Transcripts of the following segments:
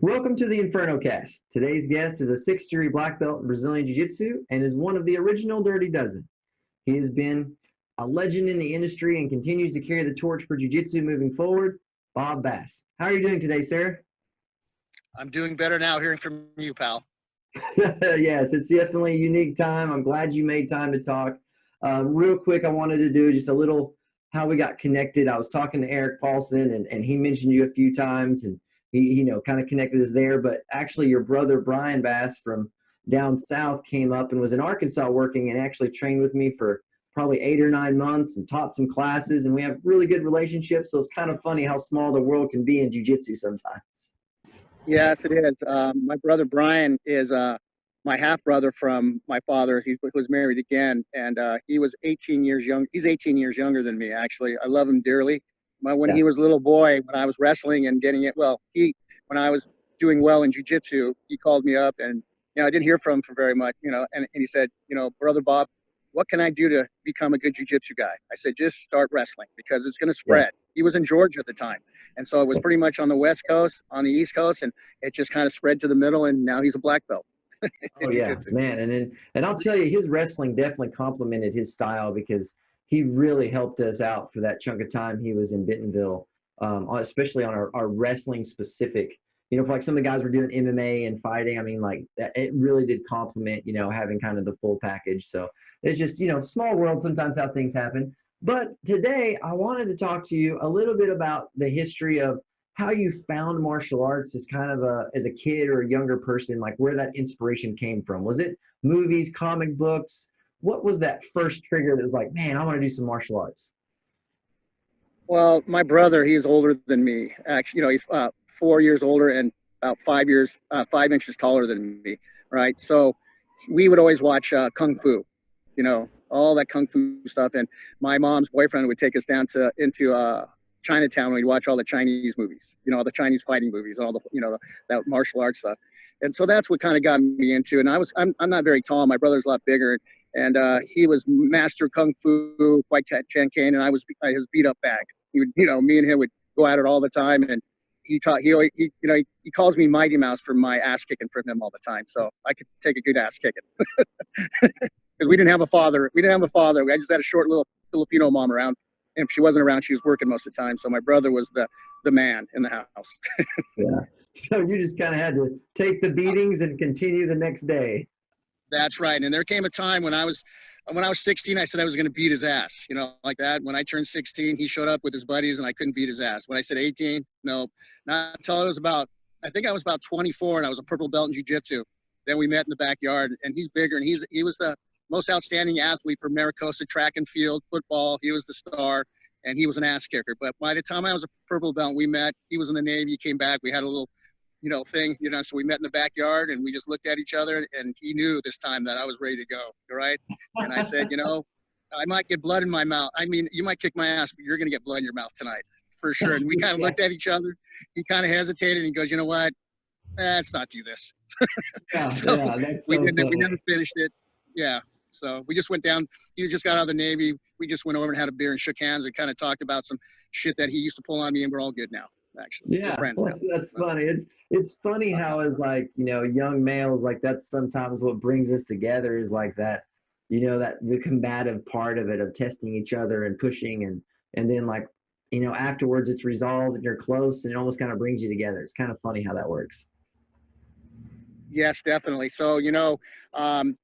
Welcome to the Inferno Cast. Today's guest is a six-degree black belt in Brazilian Jiu Jitsu and is one of the original Dirty Dozen. He has been a legend in the industry and continues to carry the torch for Jiu Jitsu moving forward. Bob Bass. How are you doing today, sir? I'm doing better now hearing from you, pal. Yes, it's definitely a unique time. I'm glad you made time to talk. Real quick, I wanted to do just a little how we got connected. I was talking to Eric Paulson, and he mentioned you a few times, and he kind of connected us there. But actually, your brother Brian Bass from down south came up and was in Arkansas working and actually trained with me for probably 8 or 9 months and taught some classes, and we have really good relationships. So it's kind of funny how small the world can be in jiu-jitsu sometimes. Yes, it is. My brother Brian is my half brother from my father. He was married again, and he was 18 years young. He's 18 years younger than me, actually. I love him dearly. When he was a little boy, when I was wrestling and getting it, when I was doing well in jiu-jitsu, he called me up, and I didn't hear from him for very much, and he said, Brother Bob, what can I do to become a good jiu-jitsu guy? I said, just start wrestling because it's going to spread. Yeah. He was in Georgia at the time. And so it was pretty much on the West Coast, on the East Coast, and it just kind of spread to the middle, and now he's a black belt. Oh, yeah, man. And I'll tell you, his wrestling definitely complemented his style because he really helped us out for that chunk of time he was in Bentonville, especially on our wrestling specific. For like some of the guys were doing MMA and fighting, I mean, like it really did complement, having kind of the full package. So it's just, small world sometimes how things happen. But today I wanted to talk to you a little bit about the history of how you found martial arts as kind of as a kid or a younger person, like where that inspiration came from. Was it movies, comic books? What was that first trigger that was like, man, I want to do some martial arts? Well, my brother, he's older than me. Actually, he's 4 years older and about 5 inches taller than me, right? So we would always watch Kung Fu, all that Kung Fu stuff. And my mom's boyfriend would take us down into Chinatown. We'd watch all the Chinese movies, all the Chinese fighting movies and all the, that martial arts stuff. And so that's what kind of got me into it. And I'm not very tall. My brother's a lot bigger. And he was master Kung Fu, White Chan Kane, and I was his beat up bag. He would, me and him would go at it all the time. And he calls me Mighty Mouse for my ass kicking from him all the time. So I could take a good ass kicking. Because we didn't have a father. I just had a short little Filipino mom around. And if she wasn't around, she was working most of the time. So my brother was the man in the house. Yeah. So you just kind of had to take the beatings and continue the next day. That's right. And there came a time when I was 16, I said I was going to beat his ass, like that. When I turned 16, he showed up with his buddies and I couldn't beat his ass. When I said 18, no, not until I was about 24 and I was a purple belt in jiu-jitsu. Then we met in the backyard, and he's bigger, and he was the most outstanding athlete for Maricosta track and field, football. He was the star, and he was an ass kicker. But by the time I was a purple belt, we met. He was in the Navy, he came back. We had a little, thing, so we met in the backyard, and we just looked at each other, and he knew this time that I was ready to go, right? And I said, I might get blood in my mouth. I mean, you might kick my ass, but you're going to get blood in your mouth tonight, for sure. And we kind of looked at each other. He kind of hesitated, and he goes, you know what? Let's not do this. We never finished it. Yeah. So we just went down. He just got out of the Navy. We just went over and had a beer and shook hands and kind of talked about some shit that he used to pull on me, and we're all good now. Actually, yeah, we're friends now. That's funny. It's funny how as like young males, like that's sometimes what brings us together is like that, that the combative part of it, of testing each other and pushing, and then like afterwards it's resolved and you're close and it almost kind of brings you together. It's kind of funny how that works. Yes, definitely. So he and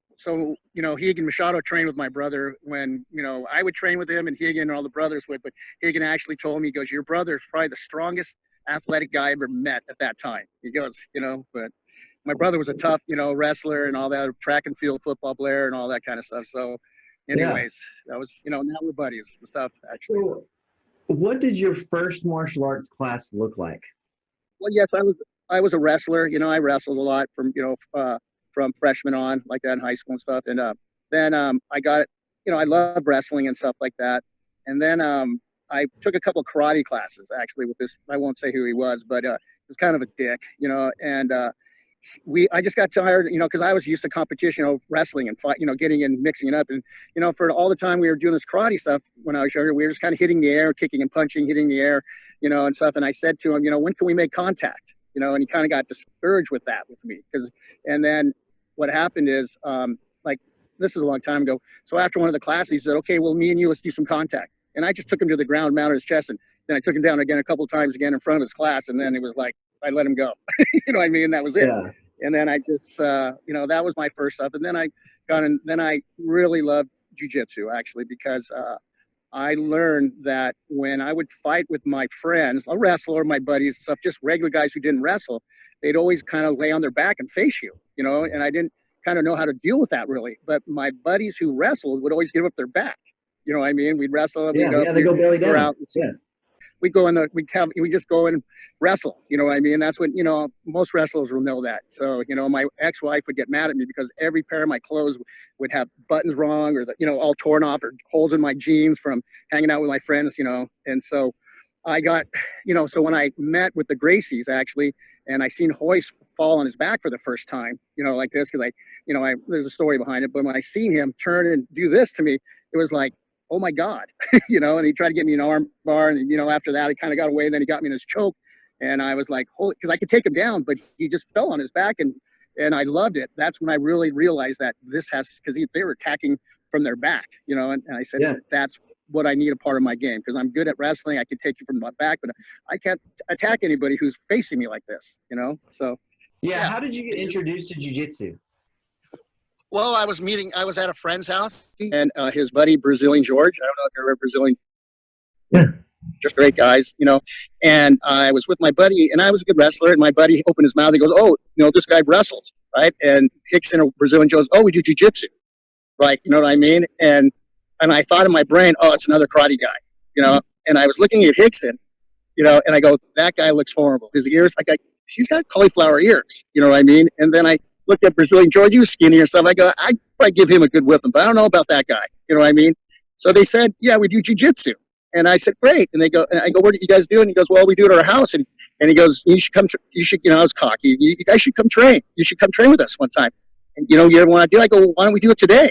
Machado trained with my brother when, I would train with him and Higgin and all the brothers would, but Higgin actually told me, he goes, your brother is probably the strongest athletic guy I ever met at that time. He goes, but my brother was a tough, wrestler and all that, track and field football player and all that kind of stuff. So anyways, That was, now we're buddies and stuff, actually. So what did your first martial arts class look like? Well, yes, I was a wrestler. I wrestled a lot from freshman on, like that in high school and stuff. And then I got, I love wrestling and stuff like that. And then I took a couple of karate classes actually with this. I won't say who he was, but he was kind of a dick, and I just got tired, because I was used to competition, wrestling and fight, getting in, mixing it up. And, for all the time we were doing this karate stuff when I was younger, we were just kind of hitting the air, kicking and punching, hitting the air, and stuff. And I said to him, when can we make contact? you know, and he kind of got discouraged with that with me and then what happened is, like, this is a long time ago. So after one of the classes, he said, okay, well, me and you, let's do some contact. And I just took him to the ground, mounted his chest, and then I took him down again a couple of times again in front of his class. And then it was like, I let him go, you know what I mean? That was it. Yeah. And then I just, you know, that was my first stuff. And then I then I really loved jujitsu, actually, because I learned that when I would fight with my friends, a wrestler, my buddies, stuff, just regular guys who didn't wrestle, they'd always kind of lay on their back and face you, you know, and I didn't kind of know how to deal with that really. But my buddies who wrestled would always give up their back. You know what I mean? We'd wrestle. Yeah, they go belly down. Out. Yeah. We just go and wrestle. You know what I mean? That's what, you know, most wrestlers will know that. So, you know, my ex-wife would get mad at me because every pair of my clothes would have buttons wrong or, you know, all torn off or holes in my jeans from hanging out with my friends, you know. And so I got, you know, so when I met with the Gracies, actually, and I seen Hoist fall on his back for the first time, you know, like this, because there's a story behind it. But when I seen him turn and do this to me, it was like, oh my God, you know, and he tried to get me an arm bar. And, you know, after that, he kind of got away. And then he got me in his choke. And I was like, holy, because I could take him down, but he just fell on his back. And I loved it. That's when I really realized that this has, because they were attacking from their back, you know, and I said, yeah, that's what I need a part of my game, because I'm good at wrestling. I can take you from my back, but I can't attack anybody who's facing me like this, you know? So. Yeah. How did you get introduced to jiu-jitsu? Well, I was at a friend's house, and his buddy, Brazilian George. I don't know if you're ever Brazilian. Yeah. Just great guys, you know. And I was with my buddy, and I was a good wrestler, and my buddy opened his mouth. He goes, oh, you know, this guy wrestles, right? And Hickson, or Brazilian, goes, oh, we do jiu-jitsu. Like, you know what I mean? And I thought in my brain, oh, it's another karate guy, you know. And I was looking at Hickson, you know, and I go, that guy looks horrible. His ears, he's got cauliflower ears, you know what I mean? And then I looked at Brazilian George, he was skinny and stuff. I go, I'd probably give him a good whipping, but I don't know about that guy. You know what I mean? So they said, yeah, we do jiu-jitsu. And I said, great. And I go, what do you guys do? And he goes, well, we do it at our house. And he goes, you should come, you know, I was cocky. You guys should come train. You should come train with us one time. And, you know, you ever want to do it? I go, well, why don't we do it today?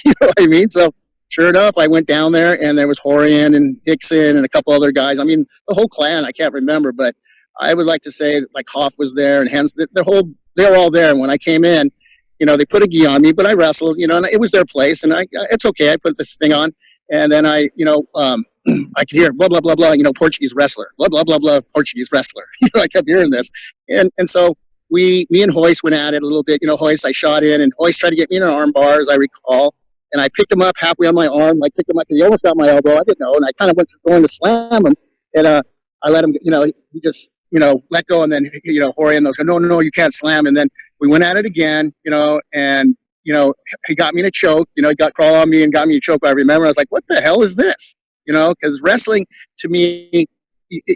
You know what I mean? So sure enough, I went down there, and there was Horian and Hickson and a couple other guys. I mean, the whole clan, I can't remember, but I would like to say that, like, Hoff was there, and Hans, they were all there. And when I came in, you know, they put a gi on me, but I wrestled, you know, and it was their place, and it's okay. I put this thing on, and then I could hear blah, blah, blah, blah, you know, Portuguese wrestler, blah, blah, blah, blah, Portuguese wrestler. You know, I kept hearing this. And so me and Hoist went at it a little bit. You know, Hoist, I shot in, and Hoist tried to get me in an arm bar, as I recall. And I picked him up halfway on my arm. I picked him up because he almost got my elbow. I didn't know. And I kind of went going to slam him. And I let him, you know, he just, you know, let go. And then, you know, Horian, those go, no, you can't slam. And then we went at it again, you know, and, you know, he got me in a choke. You know, he got crawl on me and got me a choke. I remember I was like, what the hell is this? You know, because wrestling, to me,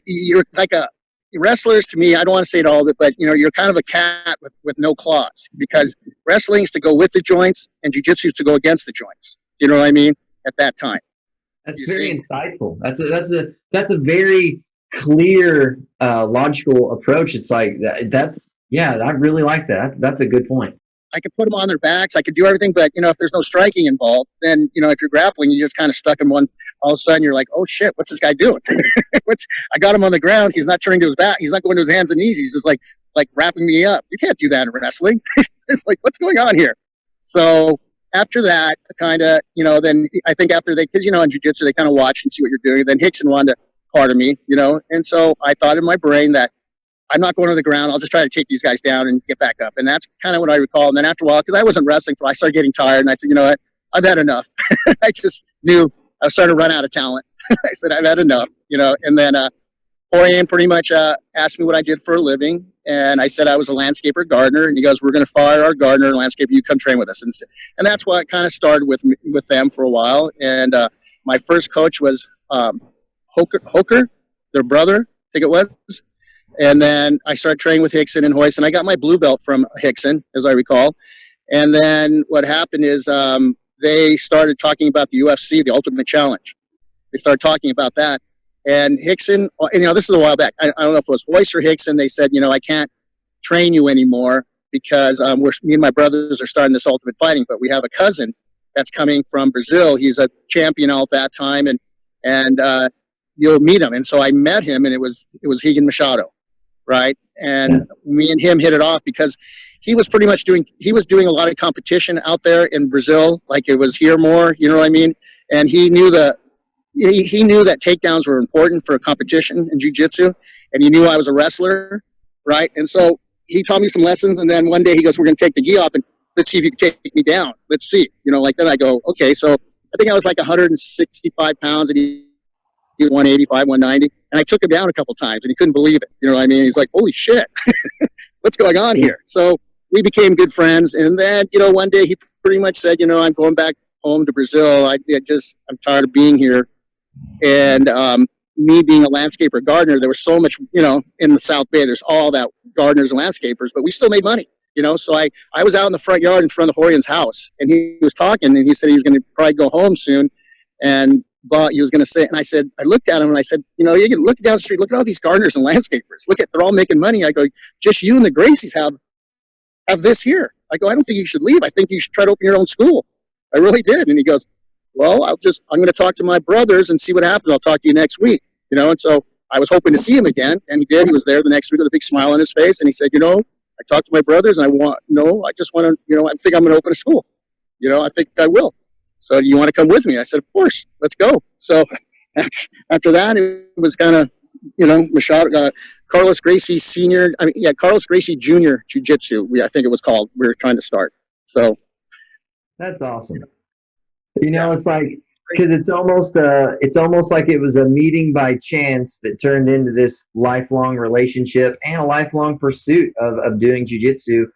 you're like wrestlers, to me, I don't want to say it all of it, but, you know, you're kind of a cat with no claws, because wrestling is to go with the joints and jiu-jitsu is to go against the joints. Do you know what I mean? At that time. That's very insightful. That's a very clear, logical approach. It's like I really like that. That's a good point. I could put them on their backs. I could do everything, but, you know, if there's no striking involved, then, you know, if you're grappling, you just kind of stuck in one. All of a sudden, you're like, oh shit, what's this guy doing? I got him on the ground. He's not turning to his back. He's not going to his hands and knees. He's just like wrapping me up. You can't do that in wrestling. It's like, what's going on here? So after that, kind of, you know, then I think after because, you know, in jiu-jitsu, they kind of watch and see what you're doing. Then Hickson wanted to part of me, you know, and so I thought in my brain that I'm not going to the ground. I'll just try to take these guys down and get back up. And that's kind of what I recall. And then after a while, because I wasn't wrestling, I started getting tired, and I said, you know what, I've had enough. I just knew I was starting to run out of talent. I said, I've had enough, you know. And then Horian pretty much asked me what I did for a living. And I said I was a landscaper gardener. And he goes, we're going to fire our gardener and landscaper. You come train with us. And that's what kind of started with them for a while. And my first coach was Hoker, their brother, I think it was. And then I started training with Hickson and Hoist. And I got my blue belt from Hickson, as I recall. And then what happened is they started talking about the UFC, the Ultimate Challenge. They started talking about that. And Hickson, you know, this is a while back. I don't know if it was Hoist or Hickson. They said, you know, I can't train you anymore because me and my brothers are starting this Ultimate Fighting. But we have a cousin that's coming from Brazil. He's a champion all at that time. And you'll meet him. And so I met him, and it was Higan Machado. right? And me and him hit it off because he was pretty much doing a lot of competition out there in Brazil, like it was here more, you know what I mean? And he knew that takedowns were important for a competition in jiu-jitsu, and he knew I was a wrestler, right? And so he taught me some lessons, and then one day he goes, we're going to take the gi off, and let's see if you can take me down. Let's see. You know, like then I go, okay. So I think I was like 165 pounds, and he 185, 190, and I took him down a couple times, and he couldn't believe it. You know what I mean? He's like, holy shit, what's going on here? So we became good friends, and then, you know, one day he pretty much said, you know, I'm going back home to Brazil. I'm tired of being here. And me being a landscaper gardener, there was so much, you know, in the South Bay, there's all that gardeners and landscapers, but we still made money, you know? So I was out in the front yard in front of Horian's house, and he was talking, and he said he was going to probably go home soon. But he was going to say, and I said, I looked at him and I said, you know, you can look down the street, look at all these gardeners and landscapers. They're all making money. I go, just you and the Gracies have this here. I go, I don't think you should leave. I think you should try to open your own school. I really did. And he goes, well, I'm going to talk to my brothers and see what happens. I'll talk to you next week, you know? And so I was hoping to see him again, and he did. He was there the next week with a big smile on his face. And he said, you know, I talked to my brothers, and I just want to, you know, I think I'm going to open a school. You know, I think I will. So do you want to come with me? I said, of course, let's go. So after that, it was kind of, you know, Carlos Gracie Carlos Gracie Jr. Jiu-Jitsu, I think it was called. We were trying to start. So that's awesome. You know, it's like, because it's almost like it was a meeting by chance that turned into this lifelong relationship and a lifelong pursuit of doing jiu-jitsu.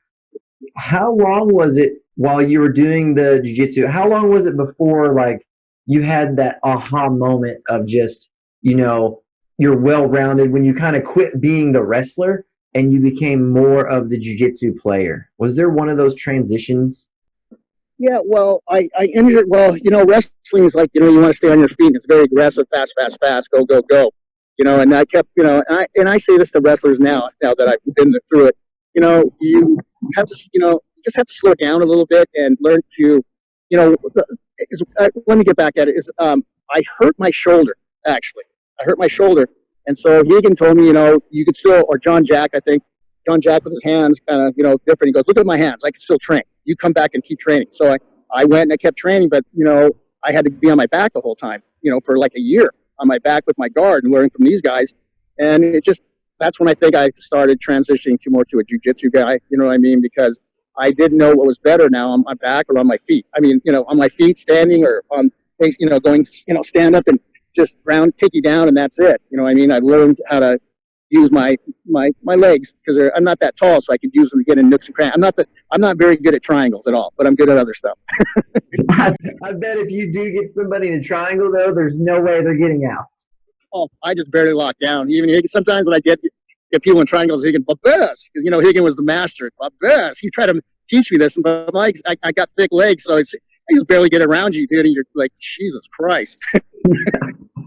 How long was it while you were doing the jiu-jitsu? How long was it before, like, you had that aha moment of just, you know, you're well-rounded, when you kind of quit being the wrestler and you became more of the jiu-jitsu player? Was there one of those transitions? Yeah, well, I entered, well, you know, wrestling is like, you know, you want to stay on your feet, and it's very aggressive, fast, go, go, go. You know, and I kept, you know, and I say this to wrestlers now that I've been through it, you know, you have to, you know, you just have to slow down a little bit and learn to, you know, let me get back at it, I hurt my shoulder, actually. I hurt my shoulder. And so Hegan told me, you know, you could still, or John Jack, I think, John Jack with his hands kind of, you know, different. He goes, look at my hands. I can still train. You come back and keep training. So I went and I kept training, but, you know, I had to be on my back the whole time, you know, for like a year on my back with my guard and learning from these guys. And that's when I think I started transitioning more to a jiu-jitsu guy, you know what I mean? Because I didn't know what was better now, on my back or on my feet. I mean, you know, on my feet standing, or on, you know, going, you know, stand up and just take you down, and that's it. You know what I mean? I learned how to use my legs, because I'm not that tall, so I could use them to get in nooks and crannies. I'm not very good at triangles at all, but I'm good at other stuff. I bet if you do get somebody in a triangle, though, there's no way they're getting out. Oh, I just barely lock down. Even sometimes when I get people in triangles, Higgin, babes, because, you know, Higgin was the master. Babes, he tried to teach me this, but I got thick legs, so I just barely get around you, dude, and you're like, Jesus Christ.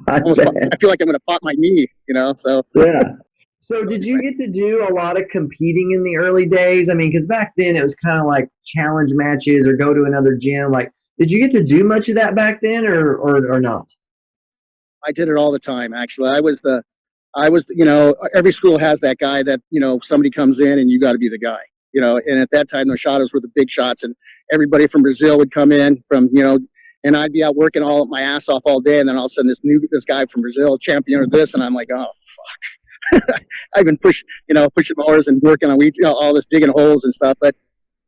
I feel like I'm going to pop my knee, you know, so. Yeah. So did you get to do a lot of competing in the early days? I mean, because back then it was kind of like challenge matches or go to another gym. Like, did you get to do much of that back then, or not? I did it all the time, actually. I was, you know, every school has that guy that, you know, somebody comes in and you got to be the guy, you know. And at that time, the Machados were the big shots, and everybody from Brazil would come in from, you know, and I'd be out working all my ass off all day, and then all of a sudden this guy from Brazil, champion or this, and I'm like, oh fuck. I've been pushing mowers and working on all this, digging holes and stuff. But,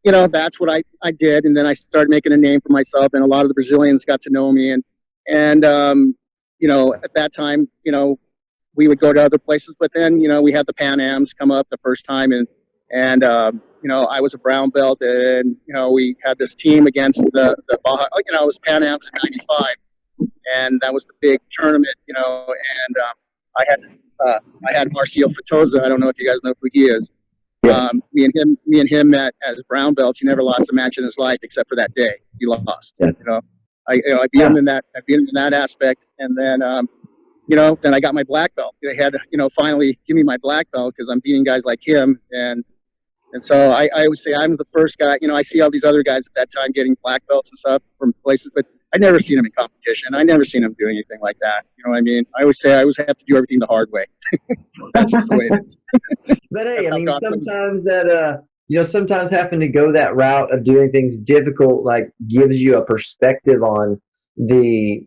you know, that's what I did, and then I started making a name for myself, and a lot of the Brazilians got to know me, and you know, at that time, you know, we would go to other places, but then, you know, we had the Pan Ams come up the first time, and you know, I was a brown belt, and, you know, we had this team against the Baja, you know, it was Pan Ams in '95, and that was the big tournament, you know, and I had Marcio Fatoza. I don't know if you guys know who he is. Yes. Me and him met as brown belts. He never lost a match in his life except for that day. He lost. Yeah. You know, I beat him in that. I beat him in that aspect, and then you know, then I got my black belt. They had to, you know, finally give me my black belt because I'm beating guys like him, and so I would say I'm the first guy. You know, I see all these other guys at that time getting black belts and stuff from places, but I never seen him in competition. I never seen him do anything like that. You know what I mean? I always say I always have to do everything the hard way. That's just the way it is. But That's hey, I how mean, God put me. sometimes that sometimes having to go that route of doing things difficult like gives you a perspective on the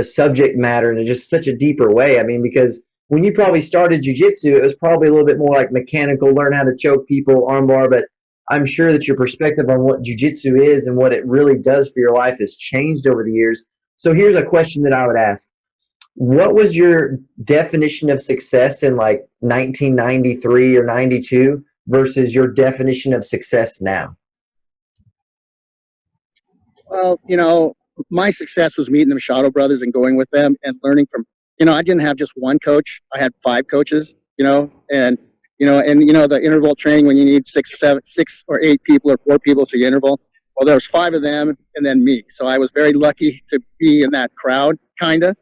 subject matter in just such a deeper way. I mean, because when you probably started jujitsu, it was probably a little bit more like mechanical, learn how to choke people, armbar. But I'm sure that your perspective on what jujitsu is and what it really does for your life has changed over the years. So here's a question that I would ask: what was your definition of success in like 1993 or 92 versus your definition of success now? Well, my success was meeting the Machado brothers and going with them and learning from, I didn't have just one coach. I had 5 coaches, and, the interval training when you need 6 or 8 people or 4 people to interval. Well, there was 5 of them and then me. So I was very lucky to be in that crowd, kind of,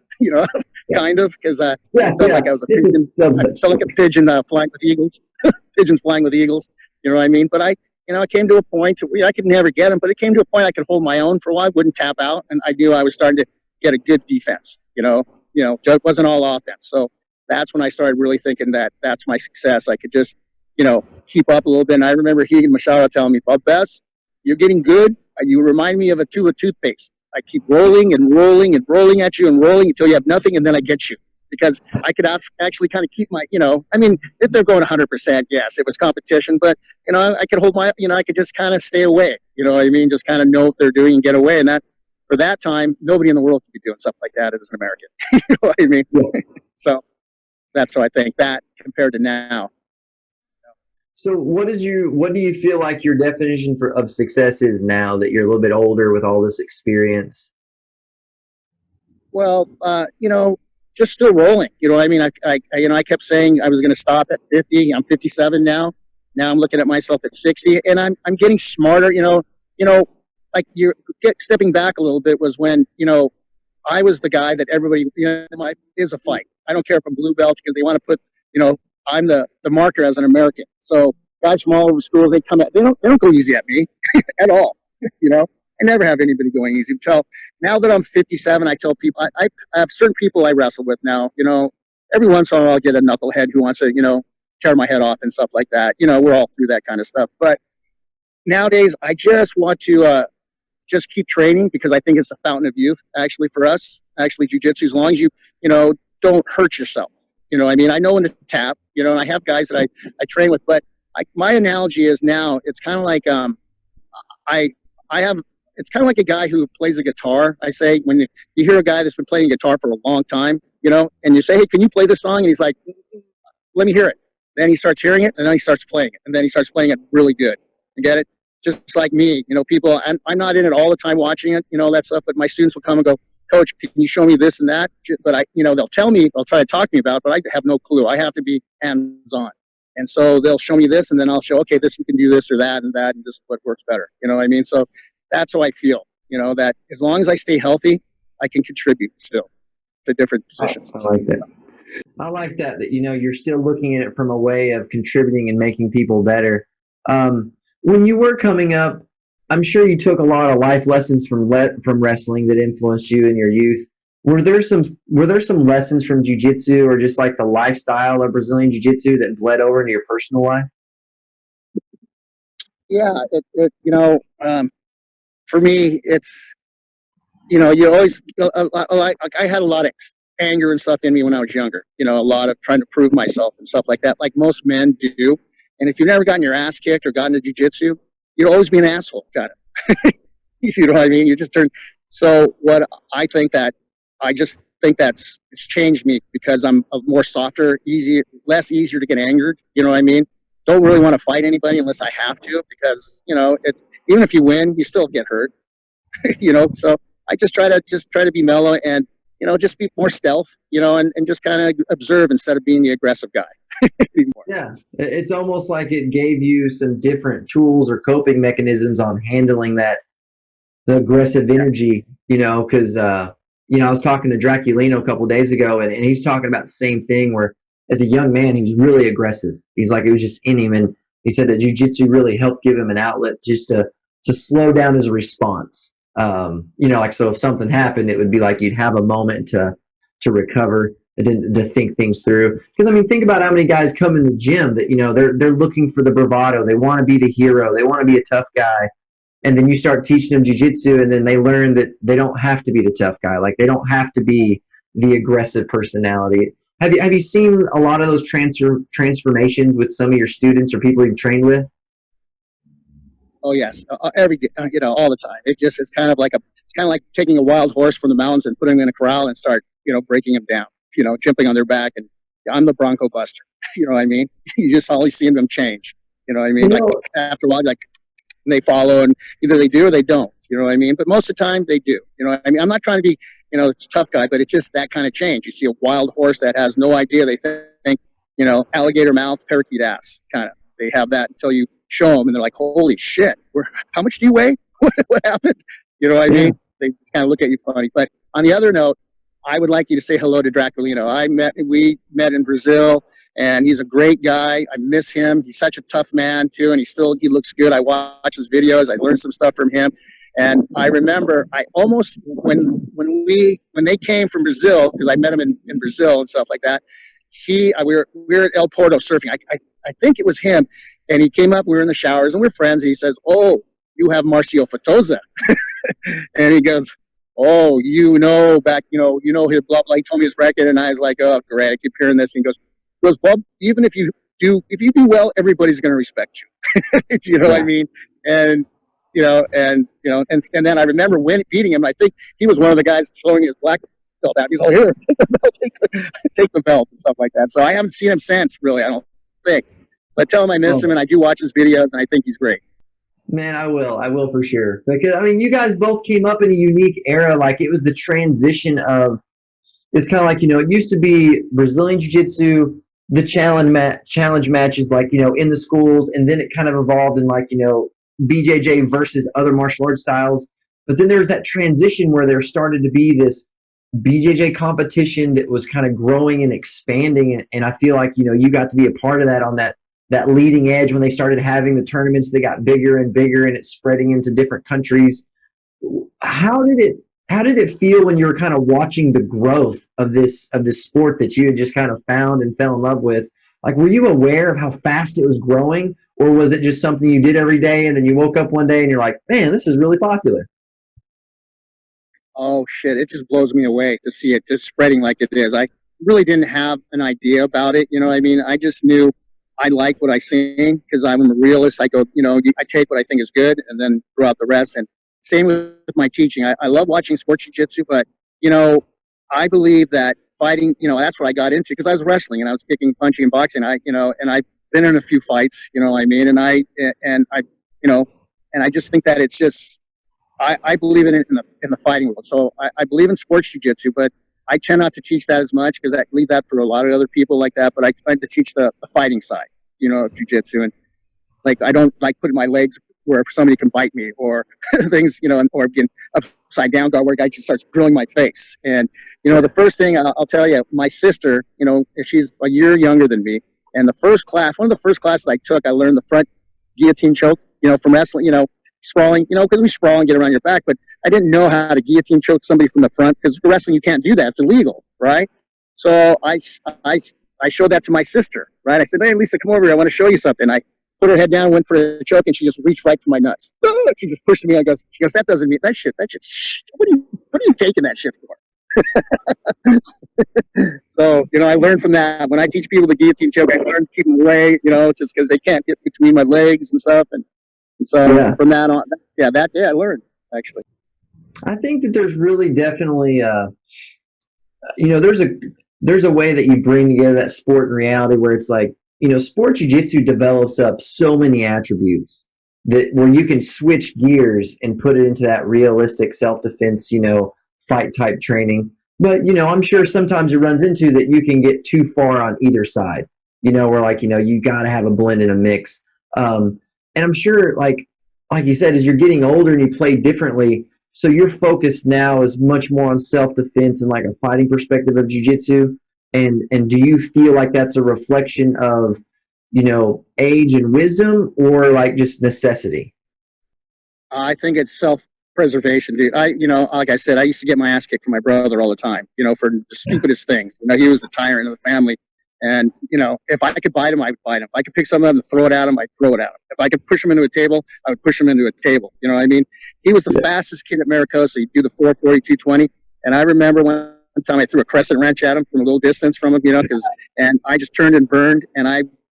kind of, because I felt like I was a pigeon. I felt like a pigeon flying with eagles, pigeons flying with eagles. You know what I mean? But I came to a point where I could never get them, but it came to a point I could hold my own for a while. I wouldn't tap out, and I knew I was starting to get a good defense. It wasn't all offense. So that's when I started really thinking that that's my success. I could just, keep up a little bit. And I remember he and Machado telling me, "Bob Bess, you're getting good. You remind me of a tube of toothpaste. I keep rolling and rolling and rolling at you and rolling until you have nothing, and then I get you." Because I could actually kind of keep my, if they're going 100%, yes, it was competition, but, I could hold my, I could just kind of stay away, just kind of know what they're doing and get away. And that, for that time, nobody in the world could be doing stuff like that as an American. You know what I mean? Yeah. So that's what I think that compared to now. So what do you feel like your definition of success is now that you're a little bit older with all this experience? Well, just still rolling. I kept saying I was going to stop at 50. I'm 57 now. Now I'm looking at myself at 60, and I'm getting smarter. Like you're stepping back a little bit was when I was the guy that everybody is a fight. I don't care if I'm blue belt because they want to put I'm the marker as an American. So guys from all over schools, they come at they don't go easy at me at all. I never have anybody going easy. So now that I'm 57, I tell people I have certain people I wrestle with now. Every once in a while I'll get a knucklehead who wants to tear my head off and stuff like that. We're all through that kind of stuff. But nowadays I just want to just keep training because I think it's the fountain of youth. Actually, for us, jiu-jitsu, as long as you don't hurt yourself. I know when to tap. And I have guys that I train with, but my analogy is now it's kind of like it's kind of like a guy who plays a guitar. I say, when you hear a guy that's been playing guitar for a long time, and you say, "Hey, can you play this song?" And he's like, "Let me hear it." Then he starts hearing it, and then he starts playing it, and then he starts playing it really good. You get it? Just like me, people, I'm not in it all the time watching it, that stuff, but my students will come and go, "Coach, can you show me this and that?" But they'll tell me, they'll try to talk to me about it, but I have no clue. I have to be hands-on. And so they'll show me this, and then I'll show, okay, this, you can do this or that, and this is what works better. You know what I mean? So that's how I feel, that as long as I stay healthy, I can contribute still to different positions. I like that. I like that you're still looking at it from a way of contributing and making people better. When you were coming up, I'm sure you took a lot of life lessons from wrestling that influenced you in your youth. Were there some lessons from jiu-jitsu or just like the lifestyle of Brazilian jiu-jitsu that bled over into your personal life? Yeah, for me, it's you always I had a lot of anger and stuff in me when I was younger. A lot of trying to prove myself and stuff like that, like most men do. And if you've never gotten your ass kicked or gotten to jiu-jitsu, you'll always be an asshole. Got it? You know what I mean? You just turn. So what I just think it's changed me because I'm a more softer, less easier to get angered. You know what I mean? Don't really want to fight anybody unless I have to because it's even if you win, you still get hurt. So I just try to be mellow and just be more stealth. And just kind of observe instead of being the aggressive guy. Yeah, it's almost like it gave you some different tools or coping mechanisms on handling the aggressive energy. Because I was talking to Draculino a couple of days ago, and he was talking about the same thing. Where as a young man, he was really aggressive. He's like, it was just in him, and he said that jiu-jitsu really helped give him an outlet just to slow down his response. So if something happened, it would be like you'd have a moment to recover. to think things through. Because I mean, think about how many guys come in the gym that, you know, they're looking for the bravado. They want to be the hero. They want to be a tough guy. And then you start teaching them jiu-jitsu, and then they learn that they don't have to be the tough guy. Like, they don't have to be the aggressive personality. Have you seen a lot of those transformations with some of your students or people you've trained with? Oh yes, every you know, all the time. It's kind of like taking a wild horse from the mountains and putting him in a corral and start, you know, breaking him down. You know, jumping on their back, and I'm the Bronco Buster. You know what I mean? You just always see them change. You know what I mean? You Like know, after a while, like they follow, and either they do or they don't. You know what I mean? But most of the time, they do. You know what I mean? I'm not trying to be, you know, it's a tough guy, but it's just that kind of change. You see a wild horse that has no idea. They think, you know, alligator mouth, parakeet ass, kind of. They have that until you show them, and they're like, "Holy shit! How much do you weigh? What happened?" You know what I mean? They kind of look at you funny. But on the other note, I would like you to say hello to Draculino. We met in Brazil, and he's a great guy. I miss him. He's such a tough man too, and he looks good. I watch his videos. I learned some stuff from him. And I remember I almost when they came from Brazil, because I met him in Brazil and stuff like that. We were at El Porto surfing. I think it was him, and he came up. We were in the showers, and we're friends. And he says, "Oh, you have Marcio Fatoza," and he goes, "Oh, you know his blah blah." He told me his record, and I was like, "Oh, great!" I keep hearing this. And he goes, "Bob, even if you do well, everybody's going to respect you." You know what I mean? And and then I remember beating him. I think he was one of the guys throwing his black belt out. He's like, "Here, take the belt, take the belt," and stuff like that. So I haven't seen him since, really. I don't think. But tell him I miss him, and I do watch his videos, and I think he's great. Man, I will for sure. Because I mean, you guys both came up in a unique era. Like, it was the transition of, it's kind of like, you know, it used to be Brazilian Jiu-Jitsu, the challenge matches, like, you know, in the schools, and then it kind of evolved in, like, you know, BJJ versus other martial arts styles. But then there's that transition where there started to be this BJJ competition that was kind of growing and expanding, and I feel like, you know, you got to be a part of that on that leading edge when they started having the tournaments that got bigger and bigger, and it's spreading into different countries. How did it feel when you were kind of watching the growth of this sport that you had just kind of found and fell in love with? Like, were you aware of how fast it was growing, or was it just something you did every day, and then you woke up one day and you're like, man, this is really popular? Oh shit! It just blows me away to see it just spreading like it is. I really didn't have an idea about it. You know what I mean? I just knew I like what I sing because I'm a realist. I go, you know, I take what I think is good and then throw out the rest. And same with my teaching. I love watching sports jiu-jitsu, but, you know, I believe that fighting, you know, that's what I got into because I was wrestling and I was kicking, punching, and boxing. And I've been in a few fights, you know what I mean? And I just think that it's just, I believe in it in the fighting world. So I believe in sports jiu-jitsu, but I tend not to teach that as much because I leave that for a lot of other people like that. But I try to teach the fighting side, you know, of jiu-jitsu. And like, I don't like putting my legs where somebody can bite me or things, you know, or getting upside down guard where a guy just starts grilling my face. And, you know, the first thing I'll tell you, my sister, you know, she's a year younger than me. And one of the first classes I took, I learned the front guillotine choke, you know, from wrestling, you know, sprawling, you know, because we sprawl and get around your back, but I didn't know how to guillotine choke somebody from the front because for wrestling you can't do that; it's illegal, right? So I showed that to my sister, right? I said, "Hey, Lisa, come over here. I want to show you something." I put her head down, went for a choke, and she just reached right for my nuts. She just pushed me. She goes, "That doesn't mean that shit. What are you taking that shit for?" So, you know, I learned from that. When I teach people the guillotine choke, I learn to keep them away, you know, just because they can't get between my legs and stuff. And so from that on, I learned actually. I think that there's really definitely, you know, there's a way that you bring together that sport and reality where it's like, you know, sport jiu-jitsu develops up so many attributes that where you can switch gears and put it into that realistic self-defense, you know, fight type training. But, you know, I'm sure sometimes it runs into that you can get too far on either side, you know, where like, you know, you got to have a blend and a mix. And I'm sure, like you said, as you're getting older and you play differently, so your focus now is much more on self-defense and like a fighting perspective of jiu-jitsu. And do you feel like that's a reflection of, you know, age and wisdom or like just necessity? I think it's preservation, dude. Like I said, I used to get my ass kicked from my brother all the time, for the stupidest things. He was the tyrant of the family. And, if I could bite him, I'd bite him. If I could pick something up and throw it at him, I'd throw it at him. If I could push him into a table, I would push him into a table. You know what I mean? He was the fastest kid at Maricosa. He'd do the 440, 220. And I remember one time I threw a crescent wrench at him from a little distance from him, and I just turned and burned. And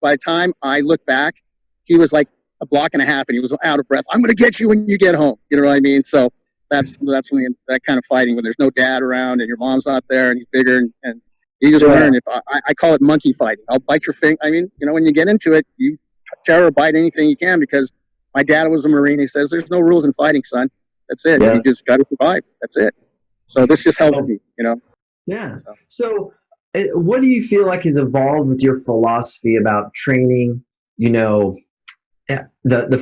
by the time I looked back, he was like a block and a half and he was out of breath. I'm going to get you when you get home. You know what I mean? So that's when that kind of fighting, when there's no dad around and your mom's not there and he's bigger and you just learn. If I call it monkey fighting. I'll bite your finger. I mean, when you get into it, you tear or bite anything you can, because my dad was a Marine. He says, there's no rules in fighting, son. That's it. Yeah. You just got to survive. That's it. So this just helps me, Yeah. So what do you feel like has evolved with your philosophy about training, the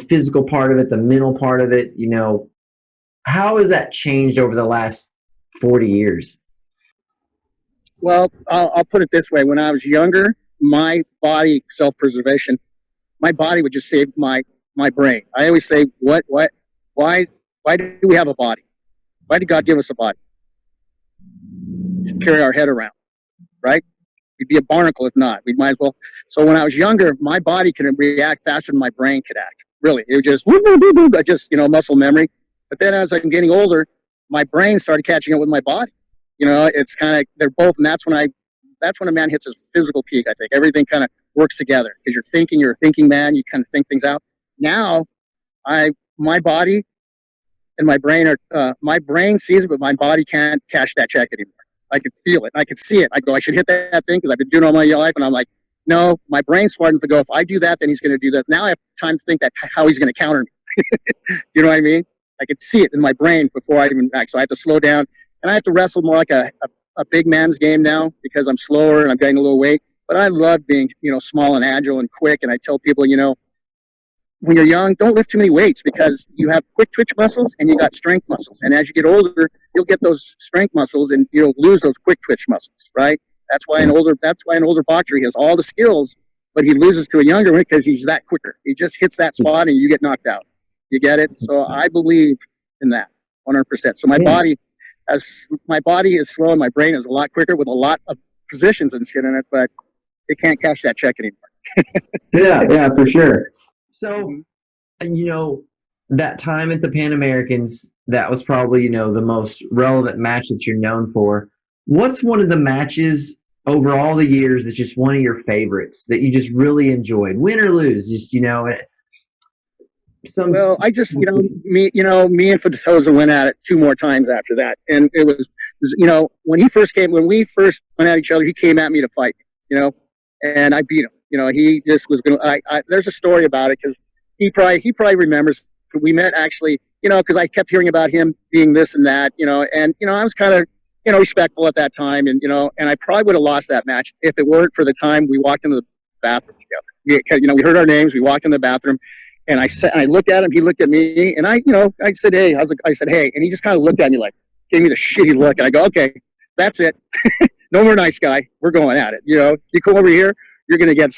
physical part of it, the mental part of it, how has that changed over the last 40 years? Well, I'll put it this way. When I was younger, my body, self-preservation, my body would just save my brain. I always say, why do we have a body? Why did God give us a body? To carry our head around, right? We'd be a barnacle if not. We might as well. So when I was younger, my body could react faster than my brain could act. Really, it would just, muscle memory. But then as I'm getting older, my brain started catching up with my body. It's kind of, they're both, and that's when a man hits his physical peak. I think everything kind of works together, because you're a thinking man. You kind of think things out. Now, my body and my brain my brain sees it, but my body can't cash that check anymore. I could feel it. I could see it. I go, I should hit that thing, because I've been doing it all my life. And I'm like, no, my brain's starting to go, if I do that, then he's going to do that. Now I have time to think that how he's going to counter me. You know what I mean? I could see it in my brain before I even act. So I have to slow down, and I have to wrestle more like a big man's game now, because I'm slower and I'm getting a little weight. But I love being, small and agile and quick. And I tell people, when you're young, don't lift too many weights, because you have quick twitch muscles and you got strength muscles. And as you get older, you'll get those strength muscles and you'll lose those quick twitch muscles, right? That's why an older boxer, he has all the skills, but he loses to a younger one because he's that quicker. He just hits that spot and you get knocked out. You get it? So I believe in that 100%. So my body is slow and my brain is a lot quicker with a lot of positions and shit in it, but it can't cash that check anymore. Yeah, for sure. So, that time at the Pan Americans, that was probably, the most relevant match that you're known for. What's one of the matches over all the years that's just one of your favorites that you just really enjoyed, win or lose? Just, Well, I just, me and Fatoza went at it 2 more times after that. And it was, when we first went at each other, he came at me to fight, and I beat him. He just was going to, there's a story about it, because he probably remembers. We met actually, because I kept hearing about him being this and that, and, I was kind of, respectful at that time. And, and I probably would have lost that match if it weren't for the time we walked into the bathroom together. We heard our names, we walked in the bathroom, and I looked at him, he looked at me, and I said, hey, I said, hey, and he just kind of looked at me like, gave me the shitty look. And I go, okay, that's it. No more nice guy. We're going at it. You come over here, you're going to get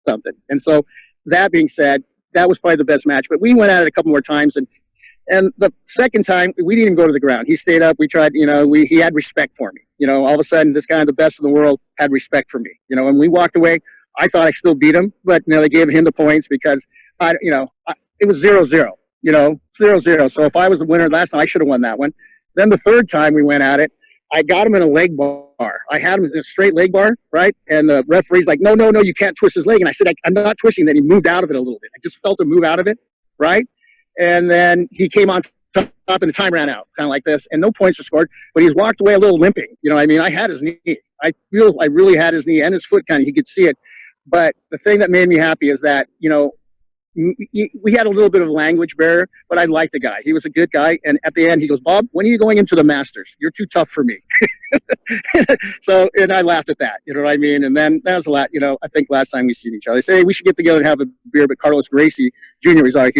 something. And so that being said, that was probably the best match. But we went at it a couple more times, and the second time we didn't even go to the ground. He stayed up. We tried. He had respect for me. All of a sudden, this guy, the best in the world, had respect for me. When we walked away, I thought I still beat him, but they gave him the points because it was 0-0. 0-0. So if I was the winner last time, I should have won that one. Then the third time we went at it, I got him in a leg bar. I had him in a straight leg bar, right? And the referee's like, no, you can't twist his leg. And I said, I'm not twisting. Then he moved out of it a little bit. I just felt him move out of it, right? And then he came on top and the time ran out, kind of like this. And no points were scored, but he's walked away a little limping. I had his knee. I feel I really had his knee and his foot kind of, he could see it. But the thing that made me happy is that, we had a little bit of language barrier, but I liked the guy. He was a good guy. And at the end, he goes, Bob, when are you going into the Masters? You're too tough for me. So, and I laughed at that, you know what I mean? And then that was a lot, I think last time we seen each other, they say, hey, we should get together and have a beer. But Carlos Gracie Jr. was like,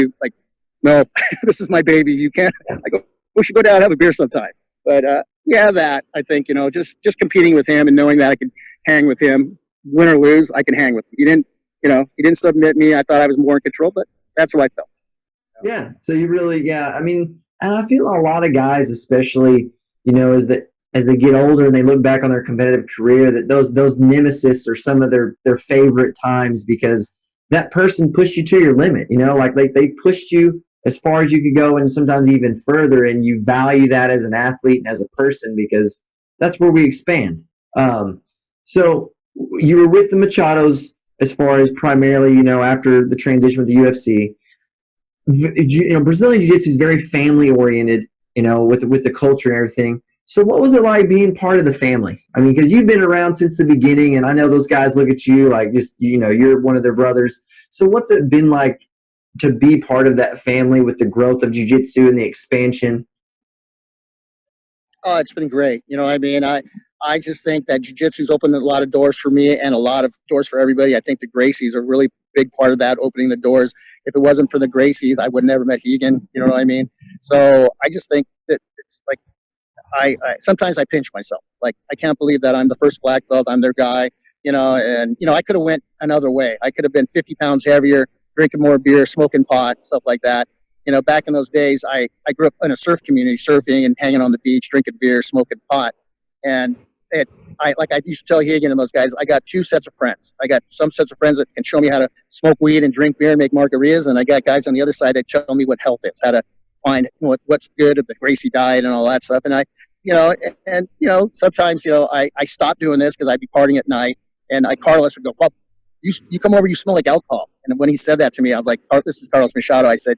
no, this is my baby. You can't. I go, we should go down and have a beer sometime. But that I think, just competing with him and knowing that I could hang with him, win or lose, I can hang with him. He didn't submit me. I thought I was more in control, but that's how I felt. Yeah. So you really, I mean, And I feel a lot of guys, especially, as they get older and they look back on their competitive career, that those nemesis are some of their favorite times because that person pushed you to your limit. Like they pushed you as far as you could go and sometimes even further, and you value that as an athlete and as a person because that's where we expand. So you were with the Machados as far as primarily, after the transition with the UFC. Brazilian Jiu-Jitsu is very family oriented, with the culture and everything. So what was it like being part of the family? I mean, because you've been around since the beginning, and I know those guys look at you like just, you're one of their brothers. So what's it been like to be part of that family with the growth of jiu-jitsu and the expansion? Oh, it's been great. I just think that jiu-jitsu's opened a lot of doors for me and a lot of doors for everybody. I think the Gracies are a really big part of that, opening the doors. If it wasn't for the Gracies, I would never met Hegan. You know what I mean? So I just think that it's like, I sometimes I pinch myself. Like, I can't believe that I'm the first black belt. I'm their guy, I could have went another way. I could have been 50 pounds heavier, drinking more beer, smoking pot, stuff like that. Back in those days, I grew up in a surf community, surfing and hanging on the beach, drinking beer, smoking pot. And I used to tell Hagen and those guys, I got two sets of friends. I got some sets of friends that can show me how to smoke weed and drink beer and make margaritas. And I got guys on the other side that tell me what health is, how to find what's good of the Gracie diet and all that stuff. And sometimes, I stopped doing this because I'd be partying at night, and Carlos would go, well, you come over, you smell like alcohol. And when he said that to me, I was like, oh, this is Carlos Machado. I said,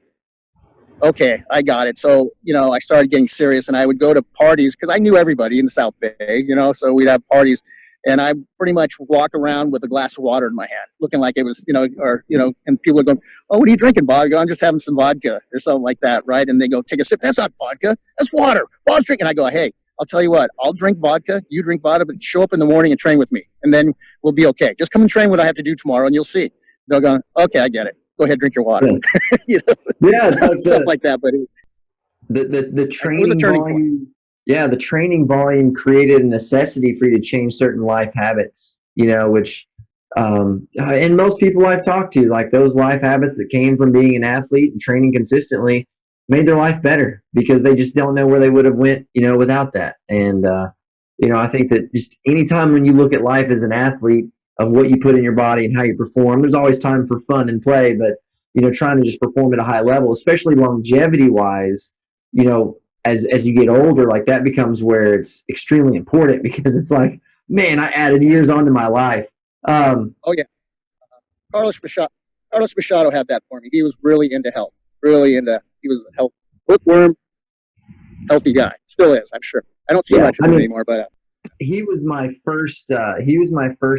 okay, I got it. So, I started getting serious, and I would go to parties because I knew everybody in the South Bay, so we'd have parties, and I pretty much walk around with a glass of water in my hand, looking like it was, and people would go, oh, what are you drinking, Bob? I go, I'm just having some vodka or something like that, right? And they go, take a sip. That's not vodka. That's water. Bob's drinking. I go, hey, I'll tell you what, I'll drink vodka, you drink vodka, but show up in the morning and train with me, and then we'll be okay. Just come and train what I have to do tomorrow, and you'll see. They'll go, okay, I get it. Go ahead, drink your water. Yeah, stuff like that. But the training volume, the training volume created a necessity for you to change certain life habits. Which, and most people I've talked to, like those life habits that came from being an athlete and training consistently, made their life better because they just don't know where they would have went, without that. And I think that just anytime when you look at life as an athlete, of what you put in your body and how you perform, there's always time for fun and play, but trying to just perform at a high level, especially longevity wise, as you get older, like that becomes where it's extremely important because it's like, man, I added years onto my life. Oh yeah, Carlos Machado had that for me. He was really into health, he was a health bookworm, healthy guy, still is, I'm sure. I don't see much of him anymore, but he was my first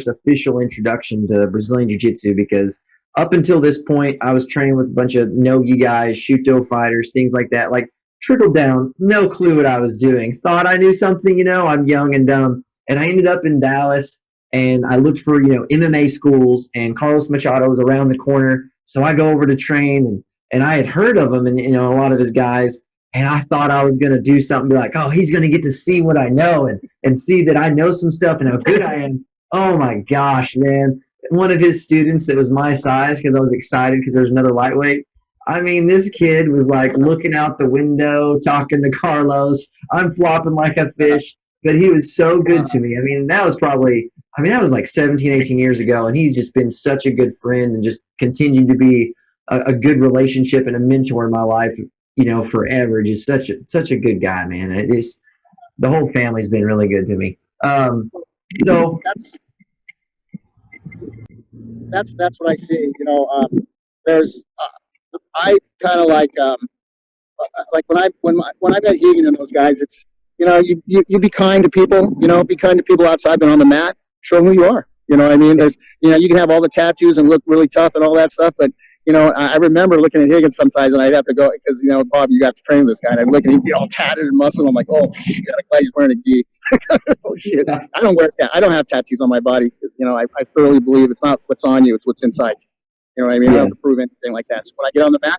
official introduction to Brazilian Jiu-Jitsu because up until this point, I was training with a bunch of no-gi guys, Shuto fighters, things like that. Like, trickled down, no clue what I was doing. Thought I knew something, I'm young and dumb. And I ended up in Dallas, and I looked for, MMA schools, and Carlos Machado was around the corner. So I go over to train, and I had heard of him and, a lot of his guys. And I thought I was going to do something, be like, oh, he's going to get to see what I know and see that I know some stuff and how good I am. Oh, my gosh, man. One of his students that was my size, because I was excited because there's another lightweight. I mean, this kid was like looking out the window, talking to Carlos. I'm flopping like a fish, but he was so good to me. I mean, that was like 17, 18 years ago, and he's just been such a good friend and just continued to be a good relationship and a mentor in my life, forever. Just such a good guy, man. It is, the whole family's been really good to me. So that's what I see. There's I kind of like when I met Hegan and those guys, it's you be kind to people, be kind to people outside, but on the mat, show them who you are. You know what I mean? There's you can have all the tattoos and look really tough and all that stuff, but I remember looking at Higgins sometimes, and I'd have to go because Bob, you got to train this guy. And I'd look and he'd be all tatted and muscle. I'm like, oh shit, I'm glad he's wearing a gi. Oh shit, I don't have tattoos on my body because I thoroughly believe it's not what's on you, it's what's inside you. You know what I mean? I don't have to prove anything like that. So when I get on the mat,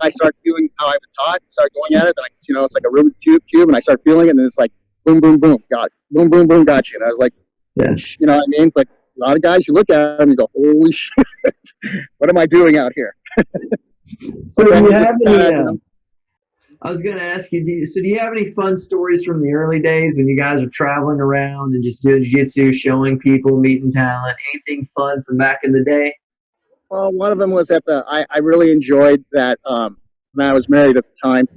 I start feeling how I was taught, start going at it. Then it's like a Rubik's cube, and I start feeling it, and it's like boom, boom, boom, got it. Boom, boom, boom, got you. And I was like, you know what I mean? But a lot of guys, you look at them and you go, holy shit, what am I doing out here? So do you have any? I was going to ask you, do you have any fun stories from the early days when you guys were traveling around and just doing jiu-jitsu, showing people, meeting talent? Anything fun from back in the day? Well, one of them was I really enjoyed that when I was married at the time.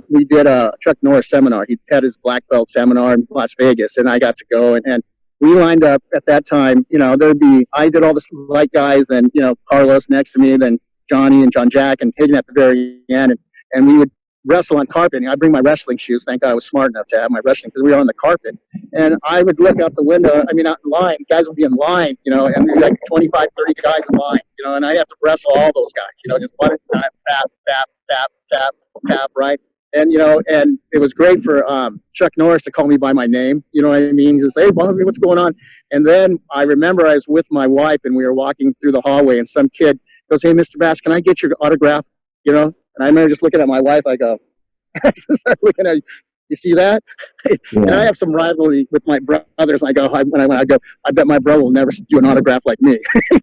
We did a Chuck Norris seminar. He had his black belt seminar in Las Vegas, and I got to go. And we lined up at that time. I did all the light guys, and Carlos next to me, then Johnny and John Jack, and Hayden at the very end. And we would wrestle on carpet. And I bring my wrestling shoes. Thank God I was smart enough to have my wrestling because we were on the carpet. And I would look out the window. I mean, out in line, guys would be in line, and there's like 25, 30 guys in line, and I have to wrestle all those guys, just one at a time, tap, tap, tap, tap, tap, right? And, and it was great for Chuck Norris to call me by my name. You know what I mean? He says, hey, Bobby, what's going on? And then I remember I was with my wife and we were walking through the hallway and some kid goes, hey, Mr. Bass, can I get your autograph? And I remember just looking at my wife. I go, I just started looking at, you see that? Yeah. And I have some rivalry with my brothers. And I go, I bet my brother will never do an autograph like me.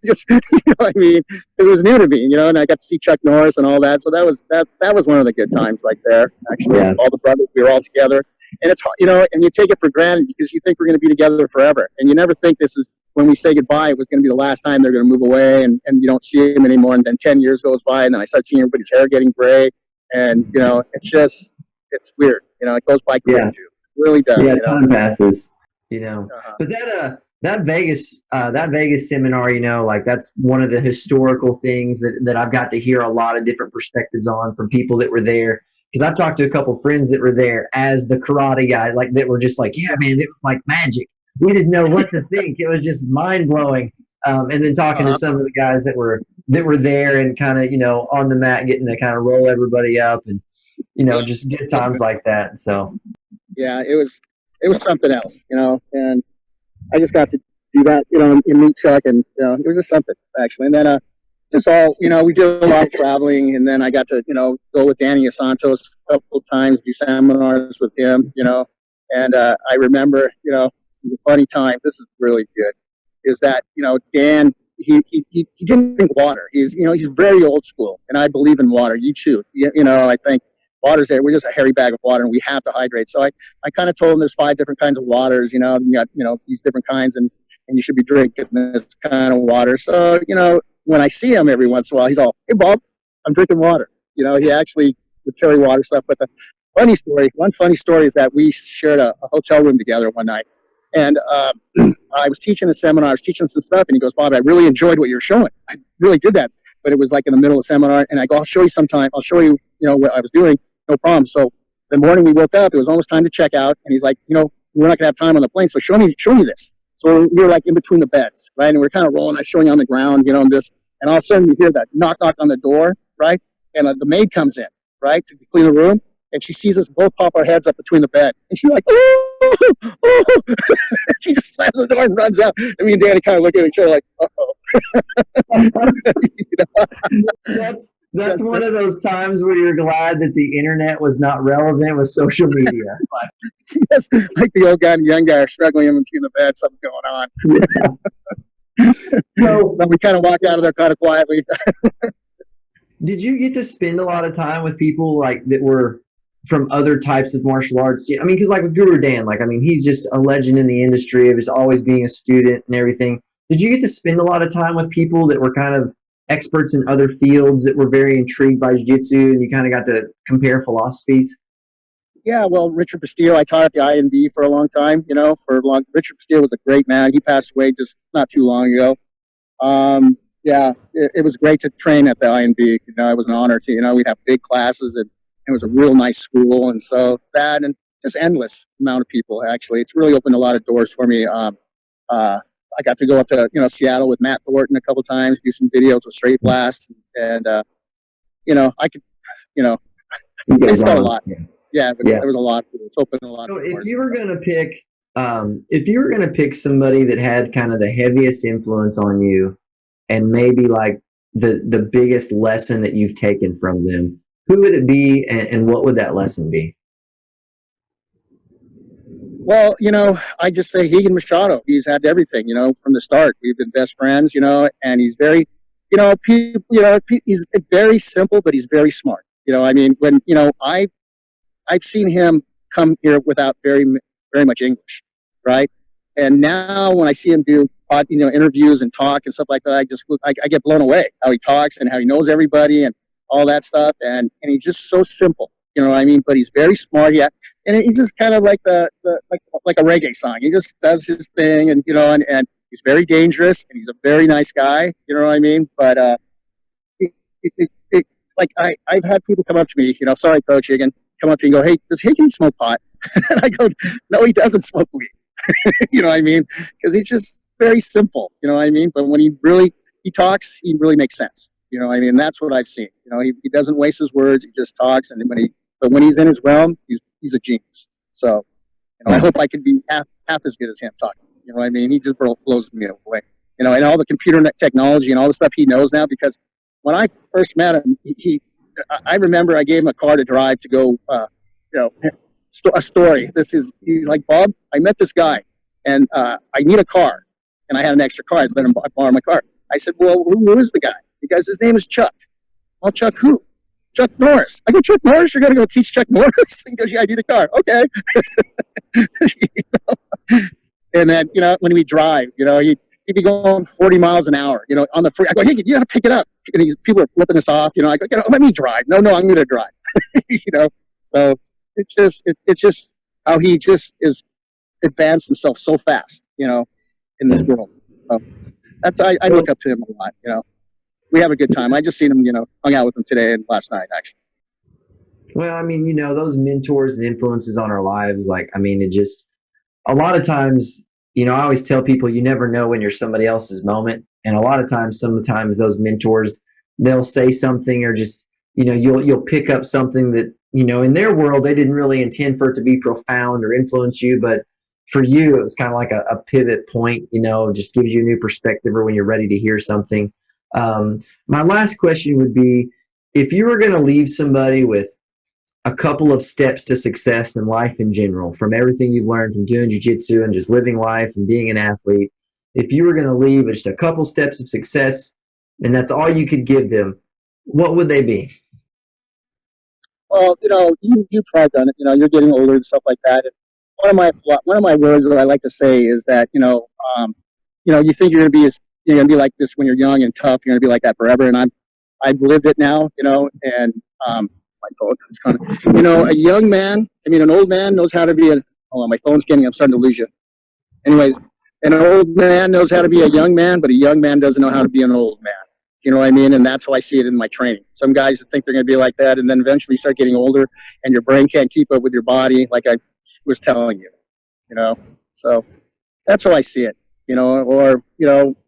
Just, you know what I mean? It was new to me, and I got to see Chuck Norris and all that. So that was one of the good times right there. Actually, yeah. All the brothers, we were all together. And it's, and you take it for granted because you think we're going to be together forever. And you never think this is, when we say goodbye, it was going to be the last time they're going to move away and you don't see him anymore. And then 10 years goes by and then I start seeing everybody's hair getting gray. And, it's weird. It goes by quick too. It really does. Yeah, time passes. But that Vegas seminar, like that's one of the historical things that I've got to hear a lot of different perspectives on from people that were there. Because I've talked to a couple of friends that were there as the karate guy, like that were just like, yeah, man, it was like magic. We didn't know what to think. It was just mind blowing. And then talking to some of the guys that were there and kind of on the mat, getting to kind of roll everybody up and just good times like that. So yeah, it was something else, and I just got to do that, and meet Chuck, and it was just something actually. And then just all, we did a lot of traveling, and then I got to go with Danny Asantos a couple of times, do seminars with him, and I remember, this is a funny time. This is really good. Is that Dan? He didn't drink water. He's very old school, and I believe in water. You too. I think water's there. We're just a hairy bag of water, and we have to hydrate. So I kind of told him there's 5 different kinds of waters. You got these different kinds, and you should be drinking this kind of water. So when I see him every once in a while, he's all, hey Bob, I'm drinking water. He actually would carry water stuff. But one funny story is that we shared a hotel room together one night. And I was teaching a seminar. I was teaching some stuff, and he goes, Bob, I really enjoyed what you're showing. I really did that. But it was like in the middle of the seminar, and I go, I'll show you sometime. I'll show you, what I was doing. No problem. So the morning we woke up, it was almost time to check out. And he's like, we're not going to have time on the plane, so show me this. So we were like in between the beds, right? And we're kind of rolling. I was showing you on the ground, and this. And all of a sudden you hear that knock on the door, right? And the maid comes in, right, to clean the room. And she sees us both pop our heads up between the bed. And she's like, oh, oh. She just slams the door and runs out. And me and Danny kind of look at each other like, uh-oh. That's one of those times where you're glad that the internet was not relevant with social media. Yes, like the old guy and the young guy are struggling in between the bed. Something's going on. Yeah. So then we kind of walked out of there kind of quietly. Did you get to spend a lot of time with people like that were from other types of martial arts? I mean, because like with Guru Dan, he's just a legend in the industry of just always being a student and everything. Did you get to spend a lot of time with people that were kind of experts in other fields that were very intrigued by jiu-jitsu, and you kind of got to compare philosophies? Yeah, well, Richard Castillo, I taught at the INB for a long time, Richard Castillo was a great man. He passed away just not too long ago. Yeah, it was great to train at the INB. It was an honor to, we'd have big classes, and it was a real nice school. And so that, and just endless amount of people, actually. It's really opened a lot of doors for me. I got to go up to, Seattle with Matt Thornton a couple times, do some videos with Straight Blast. And, I could, I saw a lot. Yeah, but there was a lot. It's opened a lot of doors. If you were going to pick somebody that had kind of the heaviest influence on you, and maybe like the biggest lesson that you've taken from them, who would it be, and what would that lesson be? Well, I just say Higan Machado. He's had everything, from the start. We've been best friends, and he's very, he's very simple, but he's very smart. I mean, when, I I've seen him come here without very much English, right? And now when I see him do interviews and talk and stuff like that, I get blown away how he talks and how he knows everybody and all that stuff. And he's just so simple, you know what I mean? But he's very smart. Yeah, and he's just kind of like like a reggae song. He just does his thing, and and he's very dangerous, and he's a very nice guy. You know what I mean? But I've had people come up to me, sorry, Coach Higgin, come up to me and go, hey, does Higgin smoke pot? And I go, no, he doesn't smoke weed. You know what I mean? Because he's just very simple. You know what I mean? But when he talks, he really makes sense. You know what I mean? That's what I've seen. He doesn't waste his words. He just talks. And but when he's in his realm, he's a genius. So, I hope I could be half as good as him talking. You know what I mean? He just blows me away. And all the computer technology and all the stuff he knows now, because when I first met him, I remember I gave him a car to drive to go, a story. He's like, Bob, I met this guy and I need a car. And I had an extra car. I let him borrow my car. I said, well, who is the guy? Because his name is Chuck. Well, Chuck who? Chuck Norris. I go, Chuck Norris? You're going to go teach Chuck Norris? He goes, yeah, I need a car. Okay. And then, when we drive, he'd be going 40 miles an hour, on the free. I go, hey, you got to pick it up. And people are flipping us off. I go, let me drive. No, I'm going to drive. So it's just how he just is advanced himself so fast, in this world. So I look up to him a lot, We have a good time. I just seen him, hung out with him today and last night, actually. Well, I mean, those mentors and influences on our lives, it just, a lot of times, I always tell people you never know when you're somebody else's moment. And a lot of times, sometimes those mentors, they'll say something or just, you'll pick up something that, in their world, they didn't really intend for it to be profound or influence you. But for you, it was kind of like a pivot point, just gives you a new perspective or when you're ready to hear something. My last question would be, if you were going to leave somebody with a couple of steps to success in life in general, from everything you've learned from doing jiu-jitsu and just living life and being an athlete, if you were going to leave just a couple steps of success and that's all you could give them, what would they be? Well, you've probably done it. You're getting older and stuff like that. And one of my words that I like to say is that you think you're going to be like this when you're young and tough. You're going to be like that forever. And I've lived it now. And my phone is kind of, an old man knows how to be hold on, my phone's getting, I'm starting to lose you. Anyways, an old man knows how to be a young man, but a young man doesn't know how to be an old man. You know what I mean? And that's how I see it in my training. Some guys think they're going to be like that, and then eventually start getting older, and your brain can't keep up with your body, like I was telling you. So that's how I see it. Or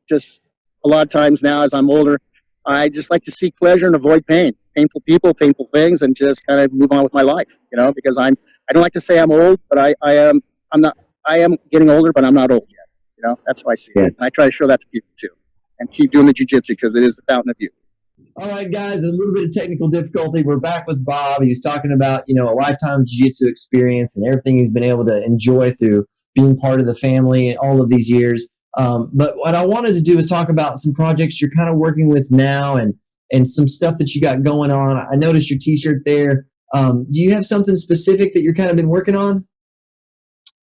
just a lot of times now as I'm older, I just like to seek pleasure and avoid pain, painful people, painful things, and just kind of move on with my life. Because I don't like to say I'm old, but I am getting older, but I'm not old yet. That's how I see it, and I try to show that to people too. And keep doing the jiu-jitsu because it is the fountain of youth. All right, guys, a little bit of technical difficulty. We're back with Bob. He was talking about, a lifetime jiu-jitsu experience and everything he's been able to enjoy through being part of the family all of these years. But what I wanted to do is talk about some projects you're kind of working with now and some stuff that you got going on. I noticed your T-shirt there. Do you have something specific that you're kind of been working on?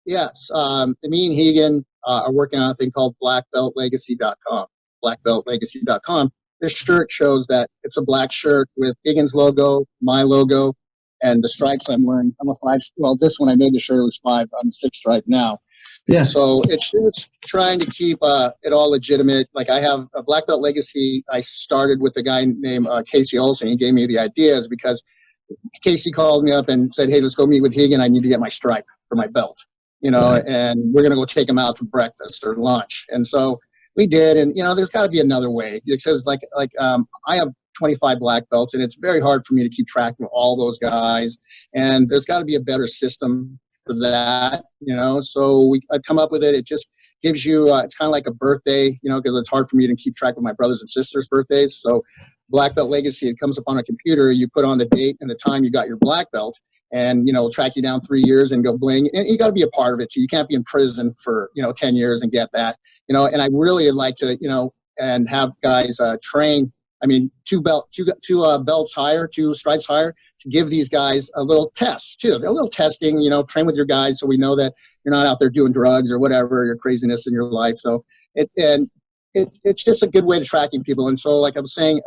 Yes. Me and Higgin are working on a thing called blackbeltlegacy.com. blackbeltlegacy.com. This shirt shows that it's a black shirt with Higgins logo, my logo, and the stripes I'm wearing. I'm a 5. Well, this one I made the shirt was 5. I'm 6 stripe now. Yeah. So it's just trying to keep it all legitimate. Like I have a Black Belt Legacy. I started with a guy named Casey Olsen. He gave me the ideas because Casey called me up and said, hey, let's go meet with Higgin. I need to get my stripe for my belt, and we're going to go take him out to breakfast or lunch. And so we did, and there's got to be another way. It says I have 25 black belts, and it's very hard for me to keep track of all those guys. And there's got to be a better system for that, So I've come up with it. It just gives you. It's kind of like a birthday, because it's hard for me to keep track of my brothers and sisters' birthdays. So Black Belt Legacy, it comes up on a computer. You put on the date and the time you got your black belt, and it'll track you down 3 years and go bling. And you got to be a part of it too. You can't be in prison for 10 years and get that. And I really like to and have guys train two belts higher, 2 stripes higher, to give these guys a little test too. They're a little testing, train with your guys so we know that you're not out there doing drugs or whatever, your craziness in your life. So it's just a good way to tracking people. And so, like I was saying,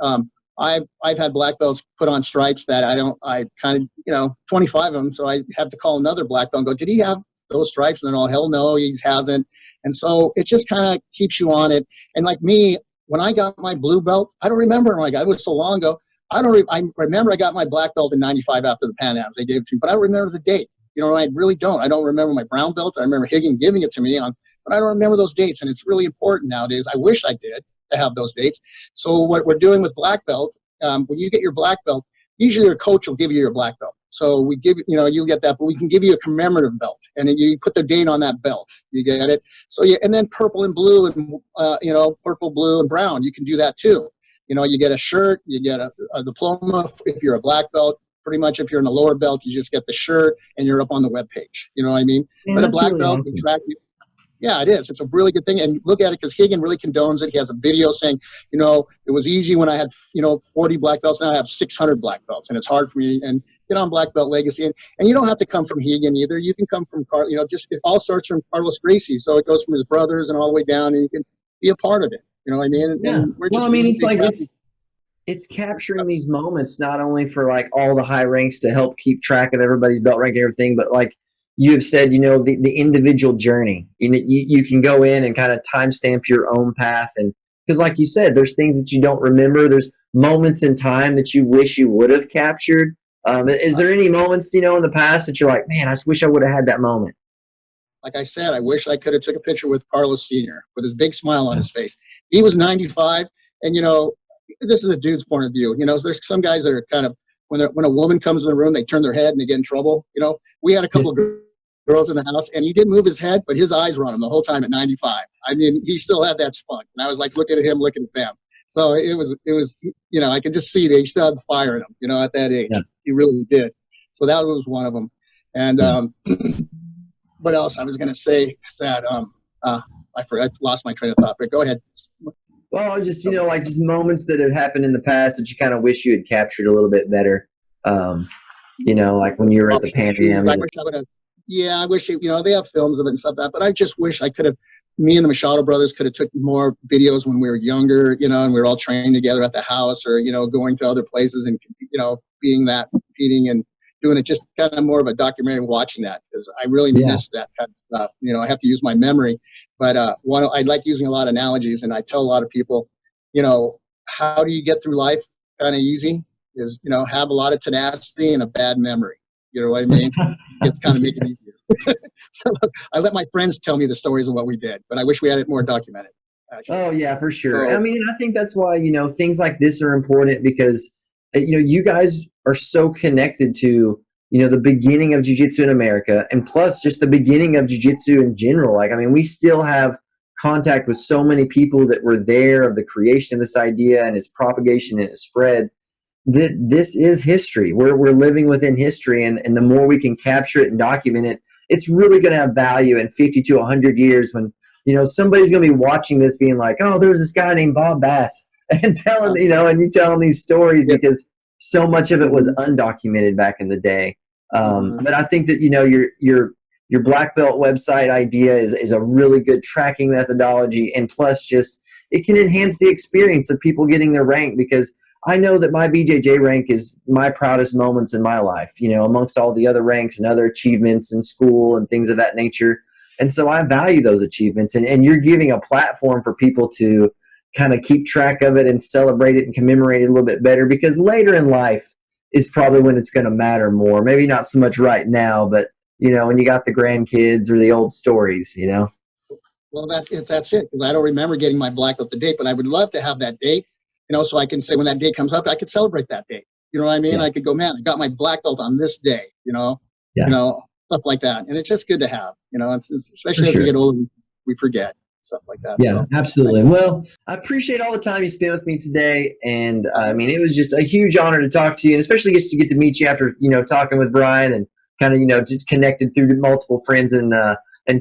I've had black belts put on stripes that I kind of, 25 of them. So I have to call another black belt and go, did he have those stripes? And then, oh, hell no, he hasn't. And so it just kind of keeps you on it. And like me, when I got my blue belt, I don't remember. It was so long ago. I remember I got my black belt in 95 after the Pan Ams. They gave it to me, but I don't remember the date. I really don't. I don't remember my brown belt. I remember Higgin giving it to me but I don't remember those dates. And it's really important nowadays. I wish I did to have those dates. So what we're doing with black belt, when you get your black belt, usually your coach will give you your black belt. So we give, you'll get that, but we can give you a commemorative belt, and then you put the date on that belt. You get it? So and then purple and blue and, purple, blue, and brown, you can do that too. You get a shirt, you get a diploma if you're a black belt. Pretty much if you're in a lower belt, you just get the shirt and you're up on the webpage. You know what I mean? Yeah, but a black really belt awesome. can track you. Yeah, it is. It's a really good thing. And look at it, because Higgin really condones it. He has a video saying, it was easy when I had, 40 black belts. Now I have 600 black belts, and it's hard for me. And get on Black Belt Legacy. And you don't have to come from Higgin either. You can come from, it all starts from Carlos Gracie. So it goes from his brothers and all the way down, and you can be a part of it. You know what I mean? Yeah. And it's capturing these moments, not only for like all the high ranks to help keep track of everybody's belt rank and everything, but like you have said, the individual journey. You can go in and kind of timestamp your own path. And because like you said, there's things that you don't remember. There's moments in time that you wish you would have captured. Is there any moments, in the past that you're like, man, I wish I would have had that moment? Like I said, I wish I could have took a picture with Carlos Sr. with his big smile on his face. He was 95, and this is a dude's point of view. There's some guys that are kind of, when a woman comes in the room, they turn their head and they get in trouble. We had a couple of girls in the house, and he didn't move his head, but his eyes were on him the whole time at 95. I mean, he still had that spunk, and I was like looking at him, looking at them. So it was, I could just see that he still had the fire in him, at that age. Yeah. He really did. So that was one of them. And what else I was going to say is that I forgot, lost my train of thought, but go ahead. Well, just, just moments that have happened in the past that you kind of wish you had captured a little bit better. Like when you were at the Pan Ams. I wish, they have films of it and stuff like that, but I just wish I could have, me and the Machado brothers could have took more videos when we were younger, and we were all training together at the house, or, going to other places and, being that, competing and doing it, just kind of more of a documentary, watching that, because I really miss that kind of stuff. I have to use my memory, but I like using a lot of analogies, and I tell a lot of people, how do you get through life kind of easy is, have a lot of tenacity and a bad memory. You know what I mean? It's kind of make it easier. I let my friends tell me the stories of what we did, but I wish we had it more documented. Actually. Oh yeah, for sure. So, I think that's why, things like this are important, because, you guys are so connected to, the beginning of jiu-jitsu in America, and plus just the beginning of jiu-jitsu in general. We still have contact with so many people that were there of the creation of this idea and its propagation and its spread. That this is history. We're living within history, and the more we can capture it and document it, it's really going to have value in 50 to 100 years when, somebody's going to be watching this being like, oh, there was this guy named Bob Bass, and telling, and you telling these stories because so much of it was undocumented back in the day. But I think that, your black belt website idea is a really good tracking methodology, and plus just it can enhance the experience of people getting their rank, because I know that my BJJ rank is my proudest moments in my life, amongst all the other ranks and other achievements in school and things of that nature. And so I value those achievements, and you're giving a platform for people to kind of keep track of it and celebrate it and commemorate it a little bit better, because later in life is probably when it's going to matter more. Maybe not so much right now, but, when you got the grandkids or the old stories, Well, that's it. Because I don't remember getting my black belt the date, but I would love to have that date. So I can say when that day comes up, I could celebrate that day. You know what I mean? Yeah. I could go, man, I got my black belt on this day, stuff like that. And it's just good to have, especially as we get older, we forget stuff like that. Yeah, so, absolutely. Well, I appreciate all the time you spent with me today. And it was just a huge honor to talk to you, and especially just to get to meet you after, talking with Brian and kind of, just connected through multiple friends and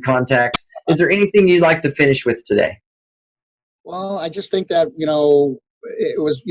contacts. Is there anything you'd like to finish with today? Well, I just think that, it was,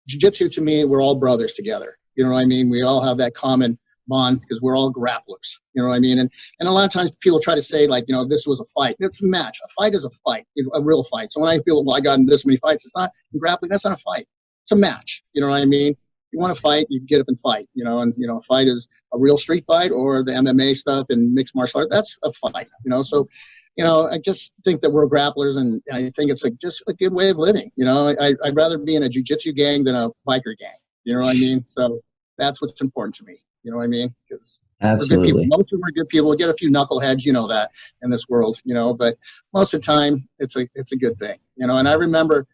jiu-jitsu to me, we're all brothers together. You know what I mean? We all have that common bond because we're all grapplers. You know what I mean? And a lot of times people try to say, like, this was a fight. It's a match. A fight is a fight, a real fight. So when I feel, well, I got in this many fights, it's not in grappling. That's not a fight. It's a match. You know what I mean? You want to fight, you get up and fight. A fight is a real street fight, or the MMA stuff and mixed martial arts. That's a fight. So. I just think that we're grapplers, and I think it's just a good way of living. I'd rather be in a jiu-jitsu gang than a biker gang. You know what I mean? So that's what's important to me. You know what I mean? Because we're good people. Most of them are good people. We get a few knuckleheads, that in this world, but most of the time it's a good thing. And I remember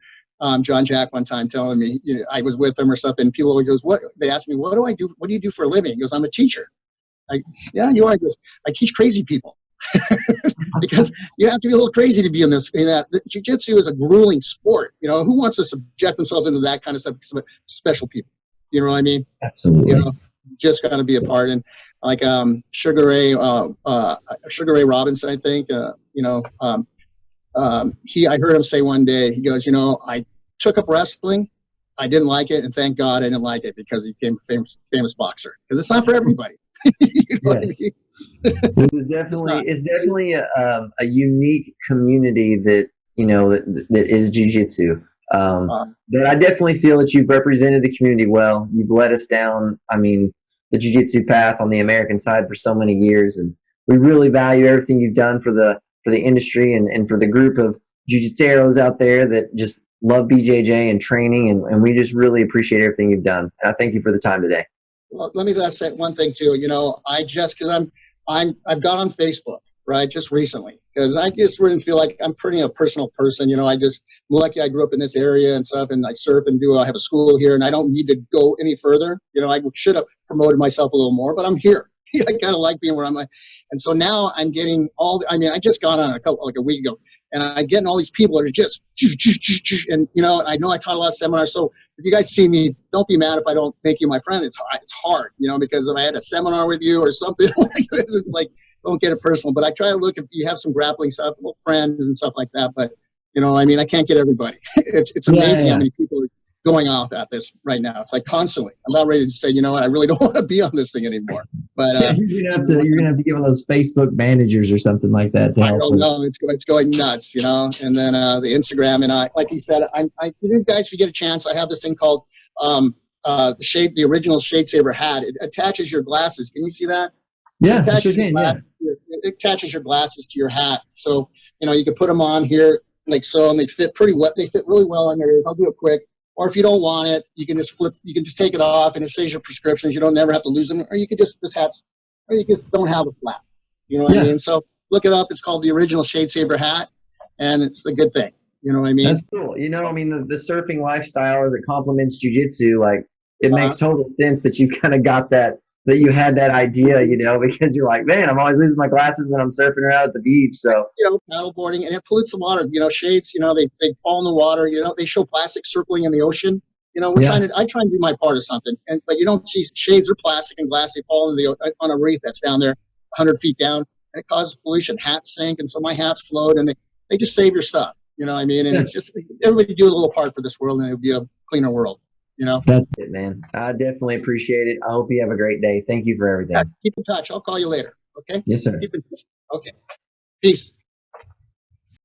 John Jack one time telling me, I was with him or something. And people always goes, they asked me, what do I do? What do you do for a living? He goes, I'm a teacher. Yeah, you are. He goes, I teach crazy people. Because you have to be a little crazy to be in this. Jiu-jitsu is a grueling sport. Who wants to subject themselves into that kind of stuff? Special people. You know what I mean? Absolutely. Just got to be a part. And like Sugar Ray Robinson, I think. I heard him say one day. He goes, I took up wrestling. I didn't like it, and thank God I didn't like it because he became a famous boxer. Because it's not for everybody. You know what I mean? It's definitely a unique community that that is jiu-jitsu. But I definitely feel that you've represented the community well. You've led us down, the jiu-jitsu path on the American side for so many years, and we really value everything you've done for the industry and for the group of jiu-jitseros out there that just love BJJ and training, and we just really appreciate everything you've done. And I thank you for the time today. Well, let me just say one thing too. Because I've got on Facebook, right, just recently, because I just really feel like I'm pretty a personal person. I'm lucky I grew up in this area and stuff, and I surf and I have a school here, and I don't need to go any further. I should have promoted myself a little more, but I'm here. I kind of like being where I'm at. And so now I'm getting I just got on a week ago, and I'm getting all these people that are just, and I know I taught a lot of seminars. So if you guys see me, don't be mad if I don't make you my friend. It's hard, because if I had a seminar with you or something like this, it's like, don't get it personal. But I try to look if you have some grappling stuff, friends and stuff like that. But, I can't get everybody. It's amazing how many people are going off at this right now. It's like constantly. I'm about ready to say, I really don't want to be on this thing anymore. But you're gonna have to give them those Facebook managers or something like that. I don't know. It's going nuts, And then the Instagram, and like he said, you guys, if you get a chance, I have this thing called the original Shade Saver hat. It attaches your glasses. Can you see that? Yeah, it attaches your glasses to your hat, so you can put them on here like so, and they fit pretty well. They fit really well on there. I'll do it quick. Or if you don't want it, you can just take it off, and it saves your prescriptions. You don't never have to lose them. Or you could just or you just don't have a flap. You know what I mean? So look it up. It's called the original Shade Saver hat, and it's a good thing. You know what I mean? That's cool. The surfing lifestyle that complements jiu-jitsu, like it makes total sense that you kind of got that you had that idea, because you're like, man, I'm always losing my glasses when I'm surfing around at the beach. So paddleboarding, and it pollutes the water. Shades, they fall in the water. They show plastic circling in the ocean. I try and do my part of something, but you don't see shades are plastic and glass. They fall on a reef that's down there, 100 feet down, and it causes pollution. Hats sink, and so my hats float, and they just save your stuff. You know what I mean? And it's just everybody do a little part for this world, and it would be a cleaner world. That's it, man. I definitely appreciate it. I hope you have a great day. Thank you for everything. Yeah, keep in touch. I'll call you later. Okay? Yes, sir. Keep in touch. Okay. Peace.